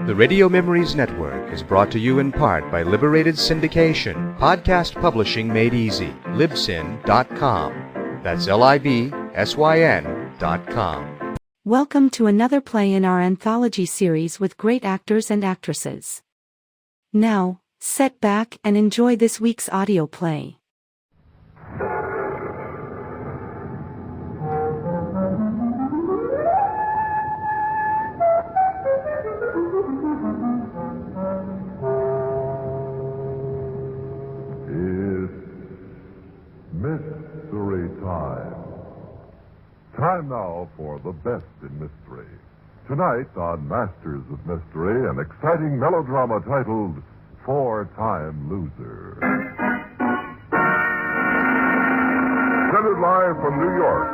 The Radio Memories Network is brought to you in part by Liberated Syndication, podcast publishing made easy, libsyn.com. That's LIBSYN.com. Welcome to another play in our anthology series with great actors and actresses. Now, sit back and enjoy this week's audio play. Mystery time. Time now for the best in mystery. Tonight on Masters of Mystery, an exciting melodrama titled Four-Time Loser. Presented live from New York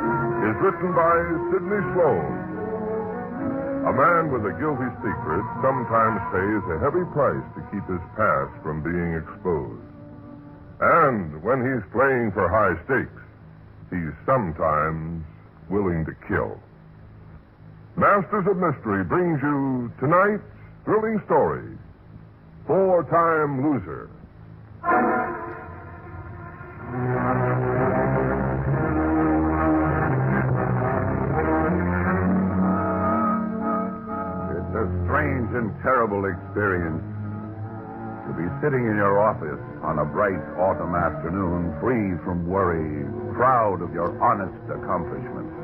is written by Sidney Sloan. A man with a guilty secret sometimes pays a heavy price to keep his past from being exposed. And when he's playing for high stakes, he's sometimes willing to kill. Masters of Mystery brings you tonight's thrilling story, Four-Time Loser. It's a strange and terrible experience to be sitting in your office on a bright autumn afternoon, free from worry, proud of your honest accomplishments.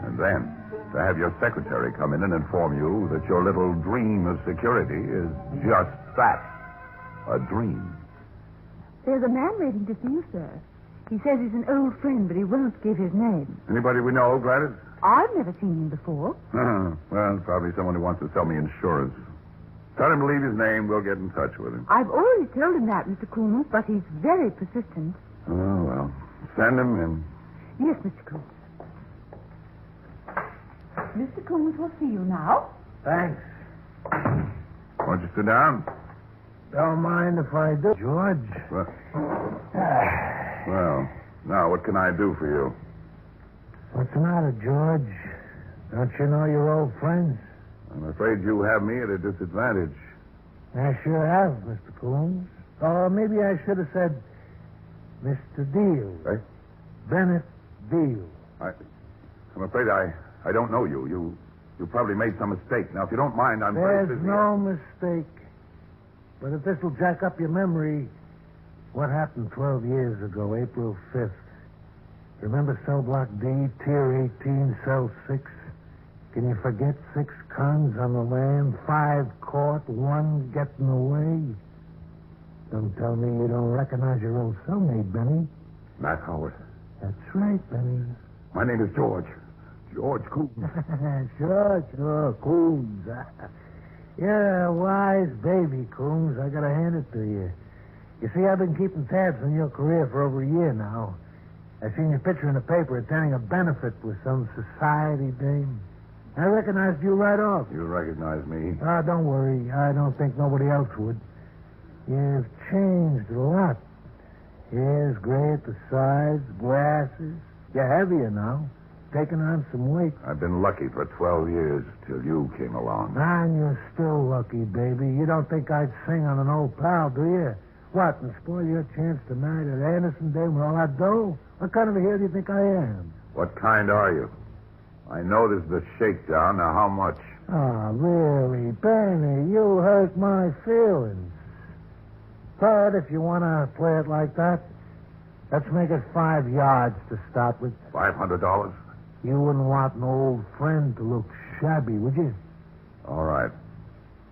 And then to have your secretary come in and inform you that your little dream of security is just that, a dream. There's a man waiting to see you, sir. He says he's an old friend, but he won't give his name. Anybody we know, Gladys? I've never seen him before. Well, it's probably someone who wants to sell me insurance. Tell him to leave his name. We'll get in touch with him. I've already told him that, Mr. Coombs, but he's very persistent. Oh, well. Send him in. Yes, Mr. Coombs. Mr. Coombs will see you now. Thanks. Won't you sit down? Don't mind if I do, George. Well, now, what can I do for you? What's the matter, George? Don't you know your old friends? I'm afraid you have me at a disadvantage. I sure have, Mr. Coombs. Or maybe I should have said Mr. Deal. Eh? Bennett Deal. I'm afraid I don't know you. You probably made some mistake. Now, if you don't mind, I'm very There's busy. no mistake. But if this will jack up your memory, what happened 12 years ago, April 5th? Remember cell block D, tier 18, cell 6? Can you forget 6 cons on the land, 5 caught, 1 getting away? Don't tell me you don't recognize your old cellmate, Benny. Matt Howard. That's right, Benny. My name is George. George Coombs. Sure, Coombs. You're a wise baby, Coombs. I gotta hand it to you. You see, I've been keeping tabs on your career for over a year now. I seen your picture in the paper attending a benefit with some society dame. I recognized you right off. You recognize me? Don't worry. I don't think nobody else would. You've changed a lot. Hair's gray at the sides, glasses. You're heavier now. Taking on some weight. I've been lucky for 12 years till you came along. And you're still lucky, baby. You don't think I'd sing on an old pal, do you? What, and spoil your chance to marry that Anderson dame with all that dough? What kind of a hero do you think I am? What kind are you? I know this is the shakedown. Now, how much? Oh, really, Benny, you hurt my feelings. But if you want to play it like that, let's make it 5 yards to start with. $500? You wouldn't want an old friend to look shabby, would you? All right.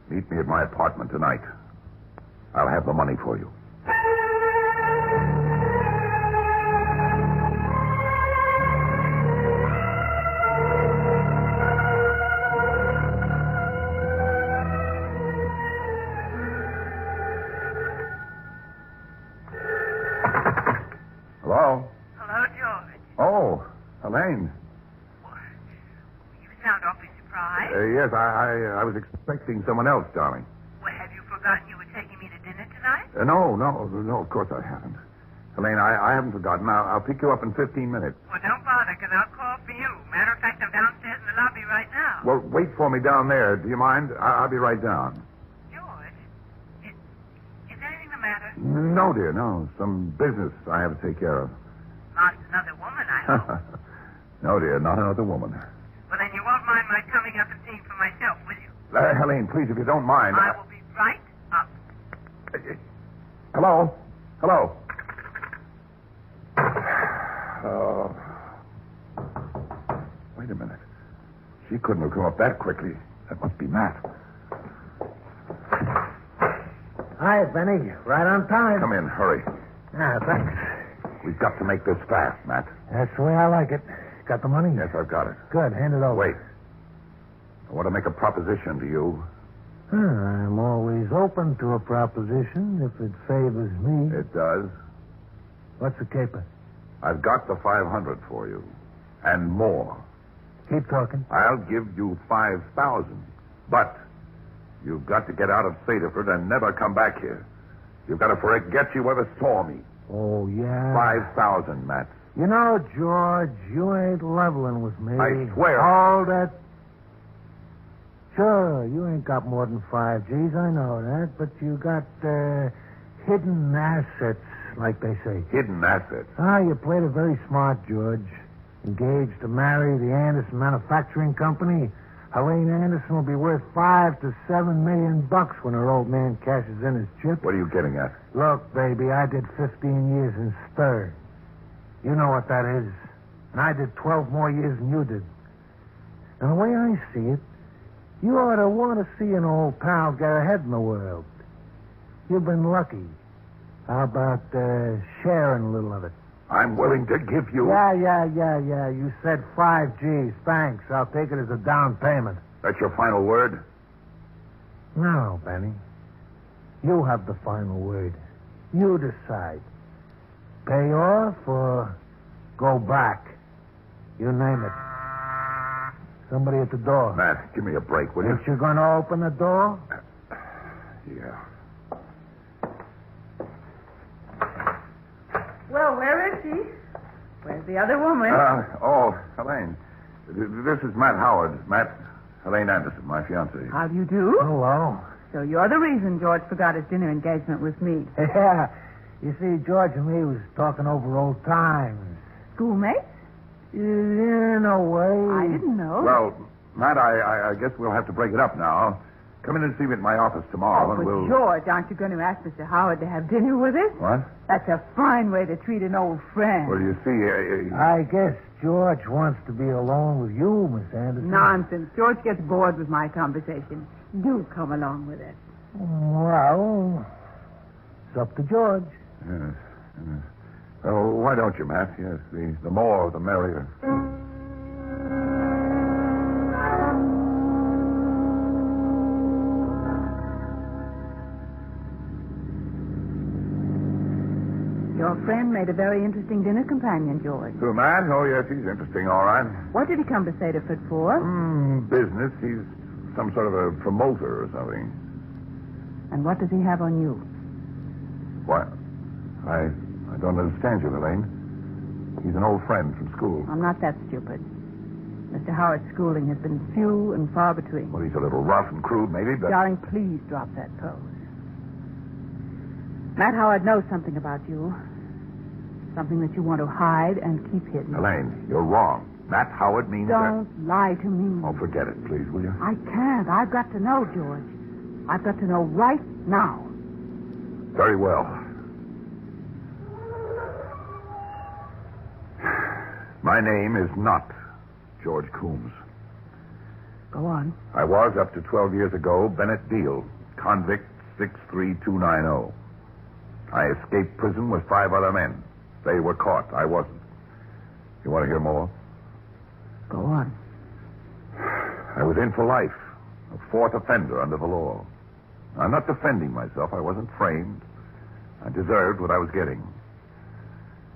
Meet me at my apartment tonight. I'll have the money for you. Hello? Hello, George. Oh, Elaine. You sound awfully surprised. Yes, I was expecting someone else, darling. Well, have you forgotten you were taking me to dinner tonight? No, of course I haven't. Elaine, I haven't forgotten. I'll pick you up in 15 minutes. Well, don't bother, because I'll call for you. Matter of fact, I'm downstairs in the lobby right now. Well, wait for me down there. Do you mind? I'll be right down. George, is anything the matter? No, dear, no. Some business I have to take care of. Not another woman, I hope. No, dear, not another woman. Well, then you won't mind my coming up and seeing for myself, will you? Helene, please, if you don't mind. I will be right up. Hello? Hello? Wait a minute. She couldn't have come up that quickly. That must be Matt. Hi, Benny. Right on time. Come in, hurry. Ah, thanks. We've got to make this fast, Matt. That's the way I like it. Got the money? Yes, I've got it. Good. Hand it over. Wait. I want to make a proposition to you. I'm always open to a proposition if it favors me. It does. What's the caper? I've got the 500 for you. And more. Keep talking. I'll give you 5,000. But you've got to get out of Saterford and never come back here. You've got to forget you ever saw me. Oh, yeah? 5,000, Matt. You know, George, you ain't leveling with me. I swear. All that. Sure, you ain't got more than 5 G's, I know that. But you got hidden assets, like they say. Hidden assets? Ah, you played it very smart, George. Engaged to marry the Anderson Manufacturing Company. Helene Anderson will be worth $5 to $7 million when her old man cashes in his chip. What are you getting at? Look, baby, I did 15 years in stir. You know what that is. And I did 12 more years than you did. And the way I see it, you ought to want to see an old pal get ahead in the world. You've been lucky. How about sharing a little of it? I'm willing to give you... Yeah. You said 5 G's. Thanks. I'll take it as a down payment. That's your final word? No, Benny. You have the final word. You decide. Pay off or go back. You name it. Somebody at the door. Matt, give me a break, will you? Ain't you going to open the door? Yeah. Well, where is she? Where's the other woman? Helene. This is Matt Howard. Matt, Helene Anderson, my fiancée. How do you do? Hello. So you're the reason George forgot his dinner engagement with me. Yeah. You see, George and me was talking over old times. Schoolmates? In a way. I didn't know. Well, Matt, I guess we'll have to break it up now. Come in and see me at my office tomorrow, and but we'll... George, aren't you going to ask Mr. Howard to have dinner with us? What? That's a fine way to treat an old friend. Well, you see... I guess George wants to be alone with you, Miss Anderson. Nonsense. George gets bored with my conversation. Do come along with us. Well, it's up to George. Yes. Oh, why don't you, Matt? Yes, the more, the merrier. Your friend made a very interesting dinner companion, George. Who, Matt? Oh, yes, he's interesting, all right. What did he come to Saterford for? Business. He's some sort of a promoter or something. And what does he have on you? What? I don't understand you, Helene. He's an old friend from school. I'm not that stupid. Mr. Howard's schooling has been few and far between. Well, he's a little rough and crude, maybe, but... Darling, please drop that pose. Matt Howard knows something about you. Something that you want to hide and keep hidden. Helene, you're wrong. Matt Howard means Don't lie to me. Oh, forget it, please, will you? I can't. I've got to know, George. I've got to know right now. Very well. My name is not George Coombs. Go on. I was, up to 12 years ago, Bennett Deal, convict 63290. I escaped prison with 5 other men. They were caught. I wasn't. You want to hear more? Go on. I was in for life. A 4th offender under the law. I'm not defending myself. I wasn't framed. I deserved what I was getting.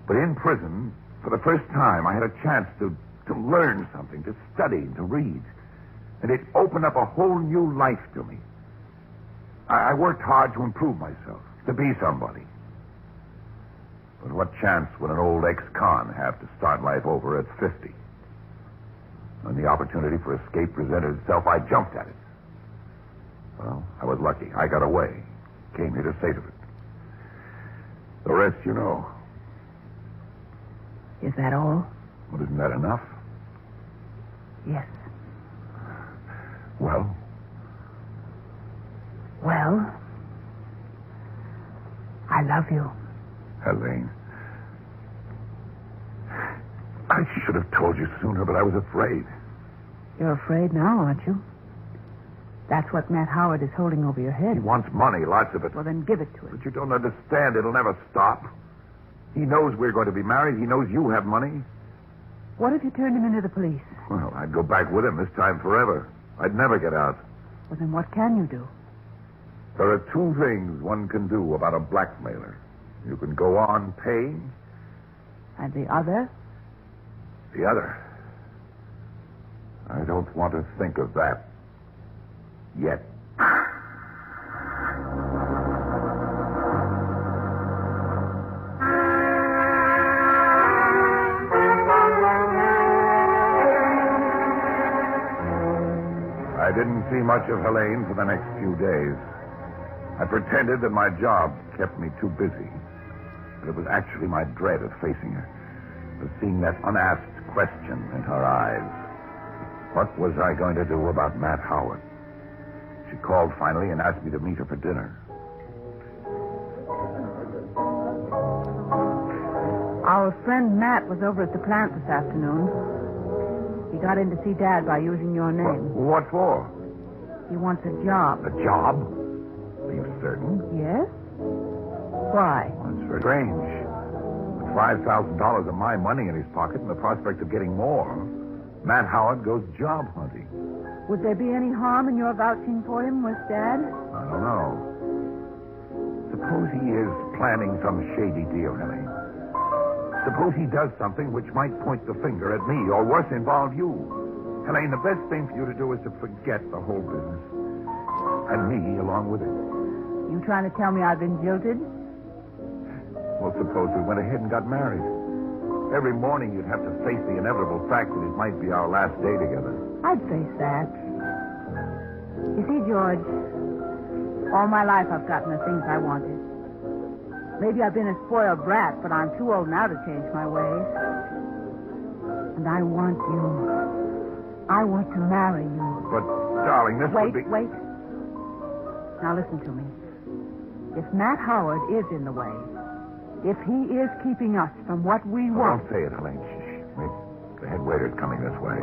But in prison, for the first time, I had a chance to learn something, to study, to read. And it opened up a whole new life to me. I worked hard to improve myself, to be somebody. But what chance would an old ex-con have to start life over at 50? When the opportunity for escape presented itself, I jumped at it. Well, I was lucky. I got away. Came here to save it. The rest you know. Is that all? Well, isn't that enough? Yes. Well, Well, I love you. Helene. I should have told you sooner, but I was afraid. You're afraid now, aren't you? That's what Matt Howard is holding over your head. He wants money, lots of it. Well, then give it to him. But you don't understand. It'll never stop. He knows we're going to be married. He knows you have money. What if you turned him into the police? Well, I'd go back with him this time forever. I'd never get out. Well, then what can you do? There are two things one can do about a blackmailer. You can go on paying. And the other? The other. I don't want to think of that. Yet. I didn't see much of Helene for the next few days. I pretended that my job kept me too busy. But it was actually my dread of facing her, of seeing that unasked question in her eyes. What was I going to do about Matt Howard? She called finally and asked me to meet her for dinner. Our friend Matt was over at the plant this afternoon. He got in to see Dad by using your name. What for? He wants a job. A job? Are you certain? Yes? Why? Well, it's very strange. With $5,000 of my money in his pocket and the prospect of getting more, Matt Howard goes job hunting. Would there be any harm in your vouching for him with Dad? I don't know. Suppose he is planning some shady deal, Helene. Suppose he does something which might point the finger at me, or worse, involve you. Helene, the best thing for you to do is to forget the whole business. And me along with it. You trying to tell me I've been jilted? Well, suppose we went ahead and got married. Every morning you'd have to face the inevitable fact that it might be our last day together. I'd face that. You see, George, all my life I've gotten the things I wanted. Maybe I've been a spoiled brat, but I'm too old now to change my ways. And I want you. I want to marry you. But, darling, this would be... Wait. Now listen to me. If Matt Howard is in the way, if he is keeping us from what we want... Don't say it, Helene. Shh. Wait. The head waiter's coming this way.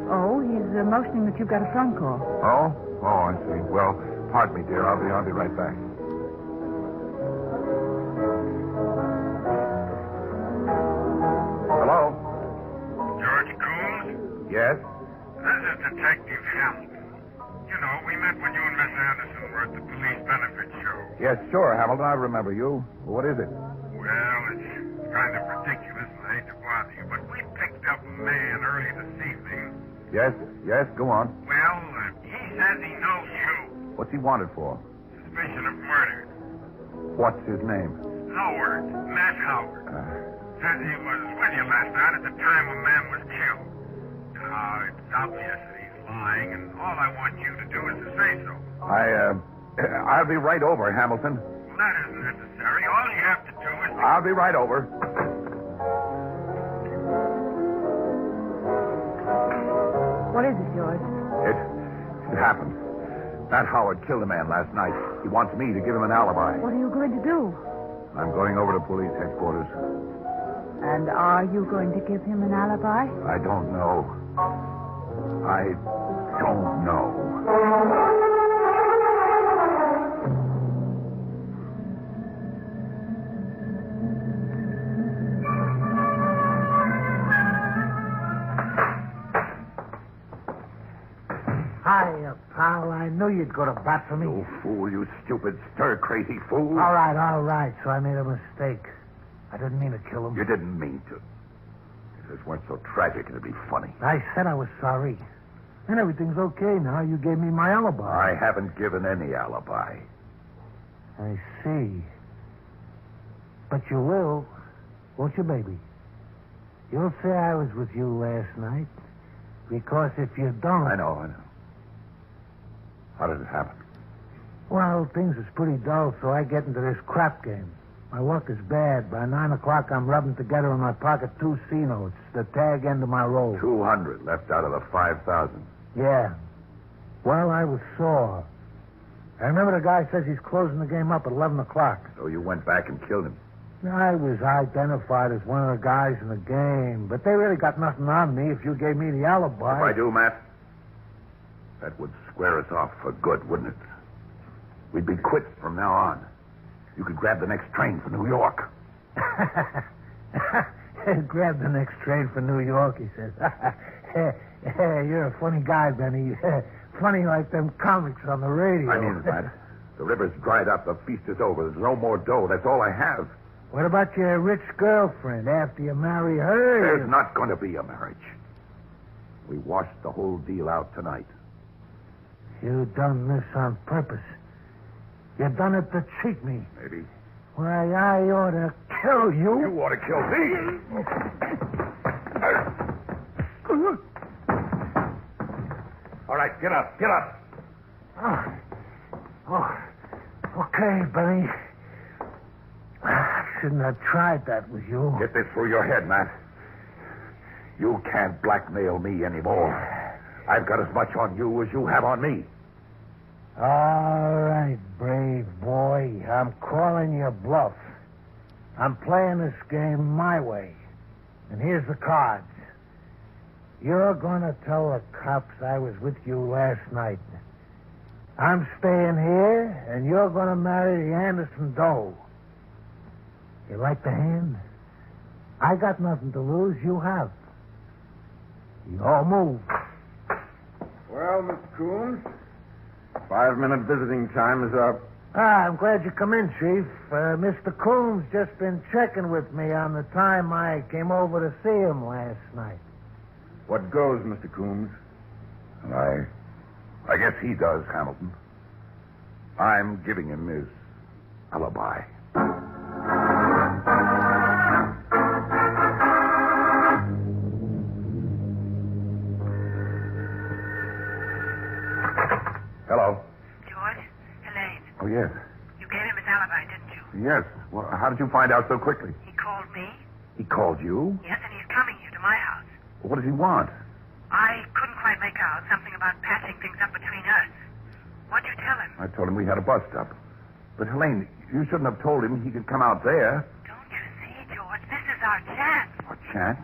Oh, he's motioning that you've got a phone call. Oh? Oh, I see. Well, pardon me, dear. I'll be right back. Hello? George Coombs? Yes? This is Detective Hamilton. You know, we met when you and Miss Anderson were at the police benefit show. Yes, sure, Hamilton. I remember you. What is it? Well, it's kind of ridiculous, and I hate to bother you, but we picked up a man early this evening. Yes, go on. Well, he says he knows you. What's he wanted for? Suspicion of murder. What's his name? Howard. Matt Howard. Says he was with you last night at the time a man was killed. It's obvious that he's lying, and all I want you to do is to say so. I'll be right over, Hamilton. Well, that isn't necessary. All you have to do is to... I'll be right over. What is it, George? It happened. Matt Howard killed a man last night. He wants me to give him an alibi. What are you going to do? I'm going over to police headquarters. And are you going to give him an alibi? I don't know. I don't know. Hiya, pal. I knew you'd go to bat for me. You fool, you stupid, stir-crazy fool. All right. So I made a mistake. I didn't mean to kill him. You didn't mean to. If this weren't so tragic, it'd be funny. I said I was sorry. And everything's okay now. You gave me my alibi. I haven't given any alibi. I see. But you will, won't you, baby? You'll say I was with you last night. Because if you don't... I know. How did it happen? Well, things is pretty dull, so I get into this crap game. My luck is bad. By 9 o'clock, I'm rubbing together in my pocket 2 C notes, the tag end of my roll. 200 left out of the 5,000. Yeah. Well, I was sore. I remember the guy says he's closing the game up at 11 o'clock. So you went back and killed him. I was identified as one of the guys in the game, but they really got nothing on me if you gave me the alibi. If I do, Matt, that would square us off for good, wouldn't it? We'd be quits from now on. You could grab the next train for New York. Grab the next train for New York, he says. You're a funny guy, Benny. Funny like them comics on the radio. I mean it, Matt. The river's dried up. The feast is over. There's no more dough. That's all I have. What about your rich girlfriend after you marry her? There's not going to be a marriage. We washed the whole deal out tonight. You done this on purpose. You done it to cheat me. Maybe. Why, I ought to kill you. You ought to kill me. All right, get up. Okay, Benny. Shouldn't have tried that with you. Get this through your head, Matt. You can't blackmail me anymore. I've got as much on you as you have on me. All right, brave boy. I'm calling you bluff. I'm playing this game my way. And here's the cards. You're going to tell the cops I was with you last night. I'm staying here, and you're going to marry the Anderson doe. You like the hand? I got nothing to lose. You have. You all move. Well, Mr. Coombs, 5-minute visiting time is up. I'm glad you come in, Chief. Mr. Coombs just been checking with me on the time I came over to see him last night. What goes, Mr. Coombs? I guess he does, Hamilton. I'm giving him his alibi. Hello. George? Helene. Oh, yes. You gave him his alibi, didn't you? Yes. Well, how did you find out so quickly? He called me. He called you? Yes, and he's coming here to my house. What does he want? I couldn't quite make out something about patching things up between us. What'd you tell him? I told him we had a bust-up. But, Helene, you shouldn't have told him he could come out there. Don't you see, George? This is our chance. A chance?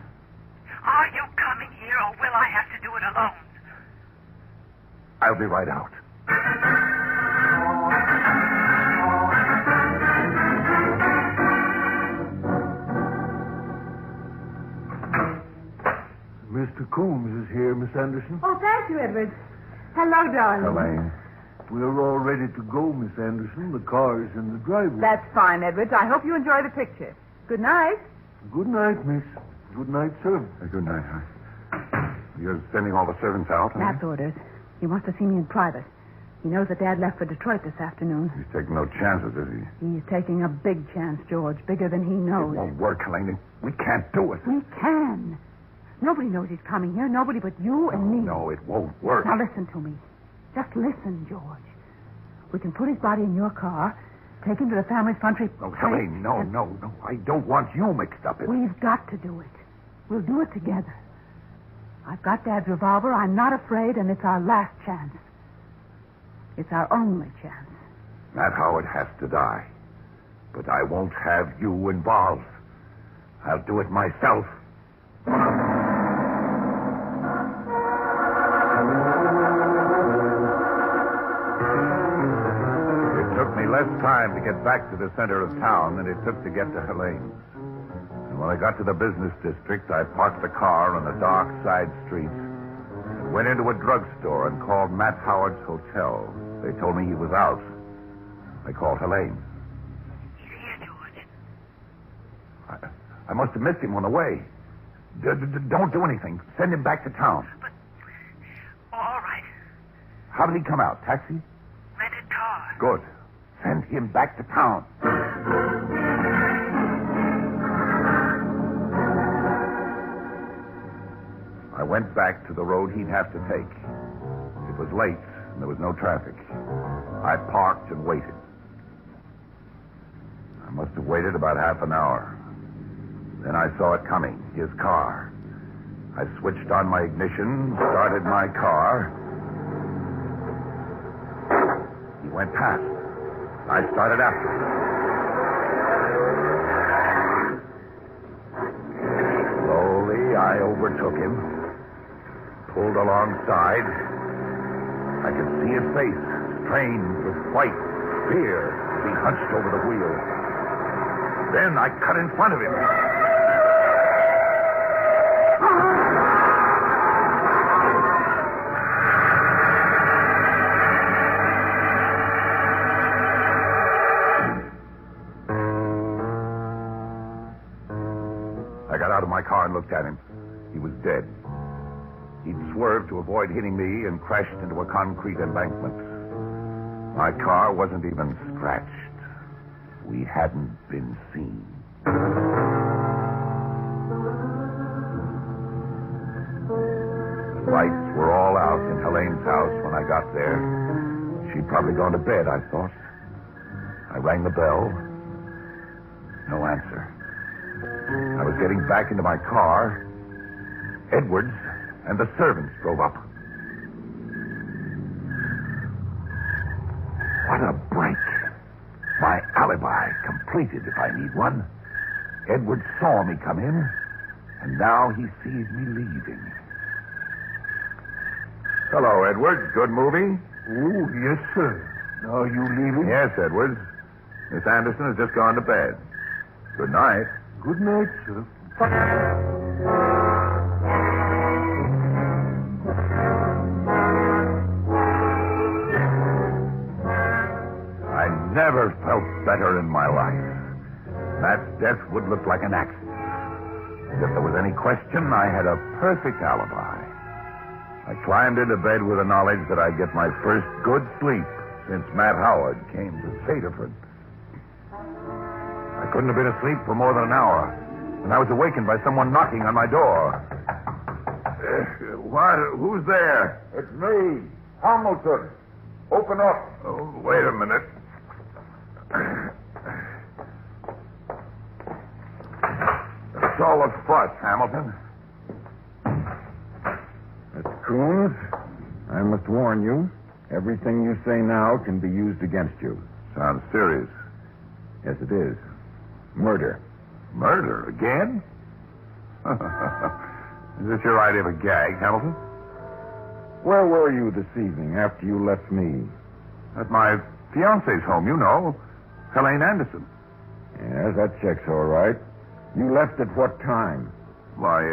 Are you coming here, or will I have to do it alone? I'll be right out. Mr. Coombs is here, Miss Anderson. Oh, thank you, Edward. Hello, darling. Helene. We're all ready to go, Miss Anderson. The car's in the driveway. That's fine, Edward. I hope you enjoy the picture. Good night. Good night, miss. Good night, sir. Good night. You're sending all the servants out, huh? Matt's orders. He wants to see me in private. He knows that Dad left for Detroit this afternoon. He's taking no chances, is he? He's taking a big chance, George. Bigger than he knows. It won't work, Helene. We can't do it. We can. Nobody knows he's coming here. Nobody but you and me. No, it won't work. Now listen to me. Just listen, George. We can put his body in your car, take him to the family's country. No, Helene, no. I don't want you mixed up in it. We've got to do it. We'll do it together. I've got Dad's revolver. I'm not afraid, and it's our last chance. It's our only chance. Matt Howard has to die. But I won't have you involved. I'll do it myself. It took me less time to get back to the center of town than it took to get to Helene. And when I got to the business district, I parked the car on a dark side street and went into a drugstore and called Matt Howard's hotel. They told me he was out. I called Helene. He's here, George. I must have missed him on the way. Don't do anything. Send him back to town. But, all right. How did he come out? Taxi? Rented car. Good. Send him back to town. I went back to the road he'd have to take. It was late, and there was no traffic. I parked and waited. I must have waited about half an hour. Then I saw it coming, his car. I switched on my ignition, started my car. He went past. I started after him. Slowly, I overtook him, pulled alongside. I could see his face, strained with fright, fear, as he hunched over the wheel. Then I cut in front of him. I got out of my car and looked at him. He was dead. He'd swerved to avoid hitting me and crashed into a concrete embankment. My car wasn't even scratched. We hadn't been seen. The lights were all out in Helene's house when I got there. She'd probably gone to bed, I thought. I rang the bell. No answer. I was getting back into my car. Edwards and the servants drove up. What a break. My alibi completed if I need one. Edwards saw me come in, and now he sees me leaving. Hello, Edwards. Good movie? Oh, yes, sir. Now you leaving? Yes, Edwards. Miss Anderson has just gone to bed. Good night. Good night, sir. I never felt better in my life. Matt's death would look like an accident. If there was any question, I had a perfect alibi. I climbed into bed with the knowledge that I'd get my first good sleep since Matt Howard came to Saterford. I couldn't have been asleep for more than an hour, and I was awakened by someone knocking on my door. What? Who's there? It's me, Hamilton. Open up. Oh, wait a minute. That's all the fuss, Hamilton. Mr. Coons, I must warn you, everything you say now can be used against you. Sounds serious. Yes, it is. Murder. Murder? Again? Is this your idea of a gag, Hamilton? Where were you this evening after you left me? At my fiancé's home, you know. Helene Anderson. Yes, that checks all right. You left at what time? Why,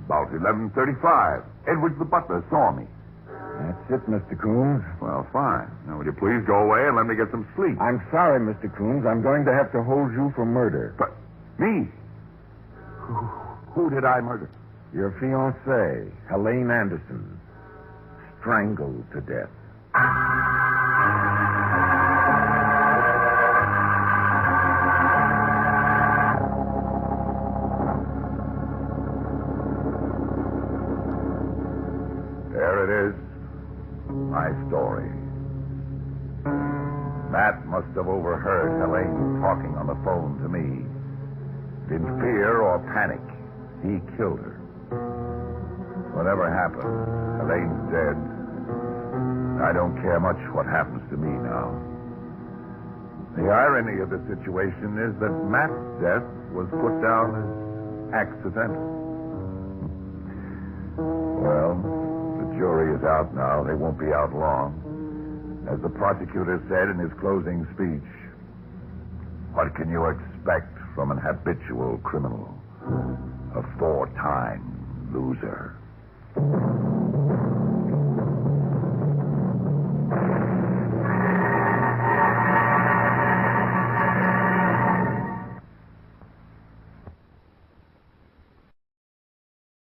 about 11:35. Edwards the butler saw me. That's it, Mr. Coons. Well, fine. Now, will you please go away and let me get some sleep? I'm sorry, Mr. Coons. I'm going to have to hold you for murder. But me? Who did I murder? Your fiancée, Helene Anderson, strangled to death. There it is. My story. Matt must have overheard Helene talking on the phone to me. In fear or panic, he killed her. Whatever happened, Helene's dead. I don't care much what happens to me now. The irony of the situation is that Matt's death was put down as accidental. Well, the jury is out now. They won't be out long. As the prosecutor said in his closing speech, what can you expect from an habitual criminal? A 4-time loser.